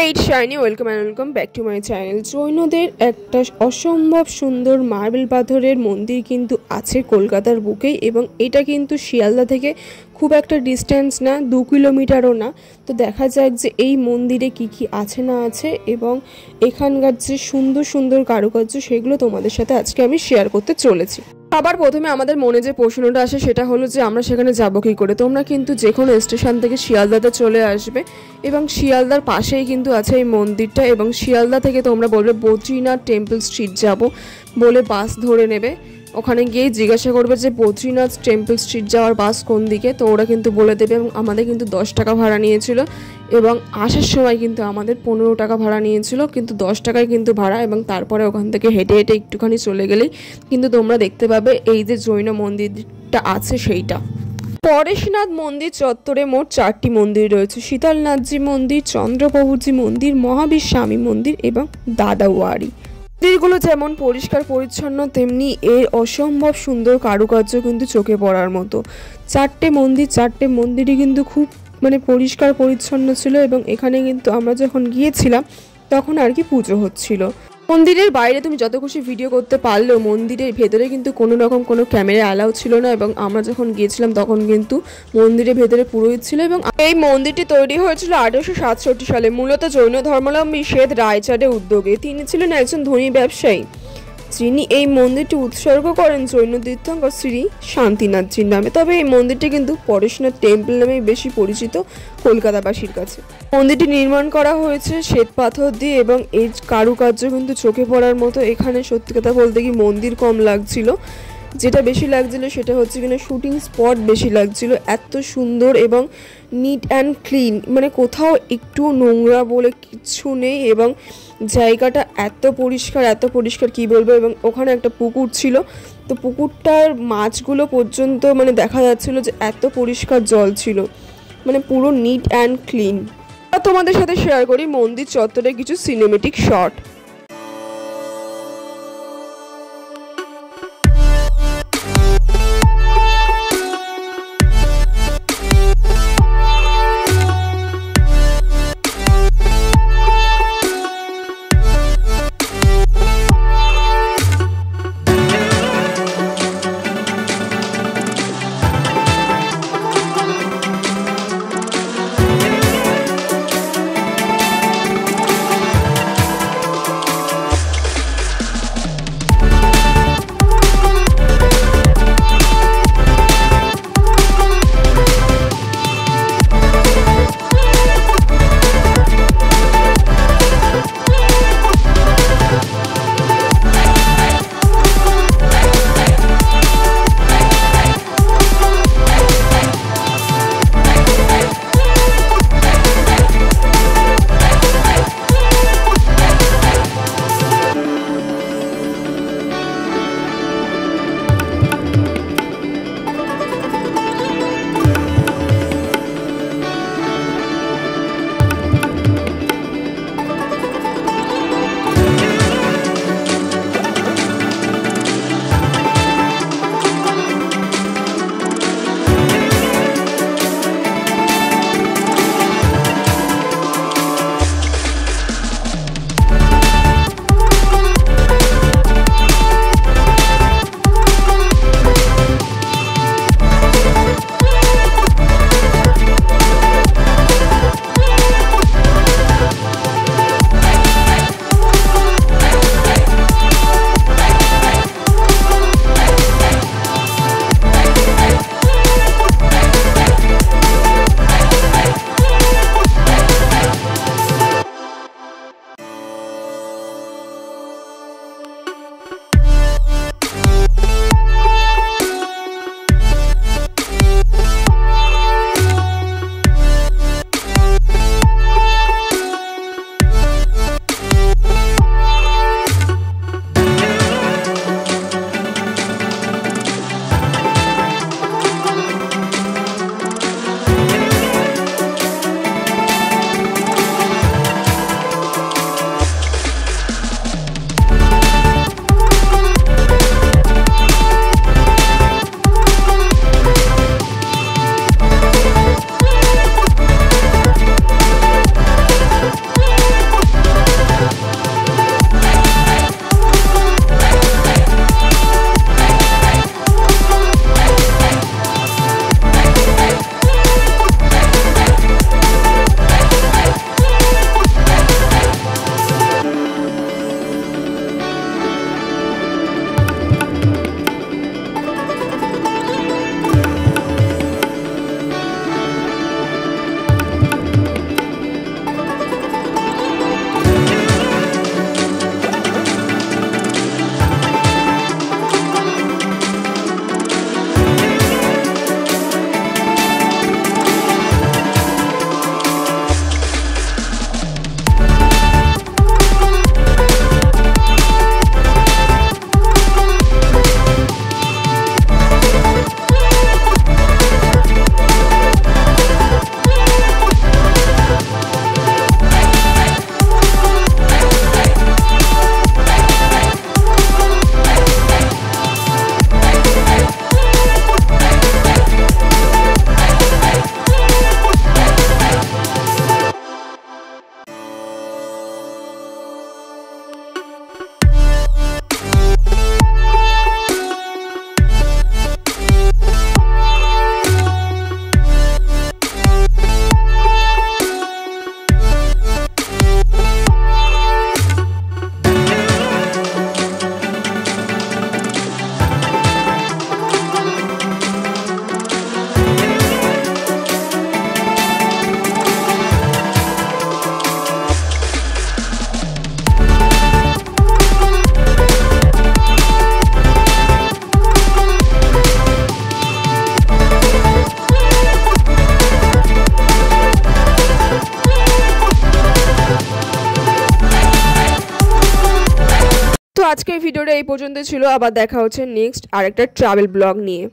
Hey, it's Shiny. Welcome and welcome back to my channel. জৈনদের একটা অসম্ভব সুন্দর marble পাথরের মন্দির কিন্তু আছে কলকাতার বুকেই এবং এটা কিন্তু শিয়ালদা থেকে খুব একটা ডিস্টেন্স না, 2 কিলোমিটারও না। তো দেখা যাক যে এই মন্দিরে কি কি আছে না আছে এবং এখানকার যে সুন্দর সুন্দর কারুকার্য সেগুলো তোমাদের সাথে আজকে আমি শেয়ার করতে চলেছি। আবার প্রথমে আমাদের মনে যে প্রশ্নটা আসে সেটা হলো যে আমরা সেখানে যাবো কী করে। তোমরা কিন্তু যে কোনো স্টেশন থেকে শিয়ালদাতে চলে আসবে এবং শিয়ালদার পাশেই কিন্তু আছে এই মন্দিরটা এবং শিয়ালদা থেকে তোমরা বলবে বদ্রীনাথ টেম্পল স্ট্রিট যাব বলে বাস ধরে নেবে। ওখানে গিয়ে জিজ্ঞাসা করবে যে বদ্রীনাথ টেম্পল স্ট্রিট যাওয়ার বাস কোন দিকে, তো ওরা কিন্তু বলে দেবে। এবং আমাদের কিন্তু 10 টাকা ভাড়া নিয়েছিল এবং আসার সময় কিন্তু আমাদের 15 টাকা ভাড়া নিয়েছিল, কিন্তু 10 টাকায় কিন্তু ভাড়া। এবং তারপরে ওখান থেকে হেঁটে হেঁটে একটুখানি চলে গেলেই কিন্তু তোমরা দেখতে পাবে এই যে জৈন মন্দিরটা আছে সেইটা। পরেশনাথ মন্দির চত্বরে মোট 4টি মন্দির রয়েছে: শীতলনাথজি মন্দির, চন্দ্রপ্রভুজি মন্দির, মহাবীর স্বামী মন্দির এবং দাদাওয়ারি। মন্দিরগুলো যেমন পরিষ্কার পরিচ্ছন্ন তেমনি এর অসম্ভব সুন্দর কারুকার্য কিন্তু চোখে পড়ার মতো। 4টে মন্দিরই কিন্তু খুব পরিষ্কার পরিচ্ছন্ন ছিল এবং এখানে কিন্তু আমরা যখন গিয়েছিলাম তখন আর কি পুজো হচ্ছিল। মন্দিরের বাইরে তুমি যত খুশি ভিডিও করতে পারলেও মন্দিরের ভেতরে কিন্তু কোনো রকম কোনো ক্যামেরা অ্যালাউ ছিল না এবং আমরা যখন গিয়েছিলাম তখন কিন্তু মন্দিরের ভেতরে পুরোহিত ছিল। এবং এই মন্দিরটি তৈরি হয়েছিল 1867 সালে, মূলত জৈন ধর্মাবলম্বী শ্বেত রায়চাঁদের উদ্যোগে। তিনি ছিলেন একজন ধনী ব্যবসায়ী যিনি এই মন্দিরটি উৎসর্গ করেন জৈন তীর্থঙ্কর শ্রী শান্তিনাথজির নামে। তবে এই মন্দিরটি কিন্তু পরেশনাথ টেম্পল নামেই বেশি পরিচিত কলকাতাবাসীর কাছে। মন্দিরটি নির্মাণ করা হয়েছে শ্বেত পাথর দিয়ে এবং এই কারুকার্য কিন্তু চোখে পড়ার মতো। এখানে সত্যি কথা বলতে কি মন্দির কম লাগছিল, যেটা বেশি লাগছিল সেটা হচ্ছে কিনা শুটিং স্পট বেশি লাগছিল। এত সুন্দর এবং নিট অ্যান্ড ক্লিন, কোথাও একটু নোংরা বলে কিচ্ছু নেই এবং জায়গাটা এত পরিষ্কার কি বলবো। এবং ওখানে একটা পুকুর ছিল, তো পুকুরটার মাছগুলো পর্যন্ত দেখা যাচ্ছিল যে এত পরিষ্কার জল ছিল, পুরো নিট অ্যান্ড ক্লিন। তোমাদের সাথে শেয়ার করি মন্দির চত্বরে কিছু সিনেমেটিক শট। আজকের ভিডিওটা এই পর্যন্ত ছিল, আবার দেখা হচ্ছে নেক্সট আরেকটা ট্রাভেল ব্লগ নিয়ে।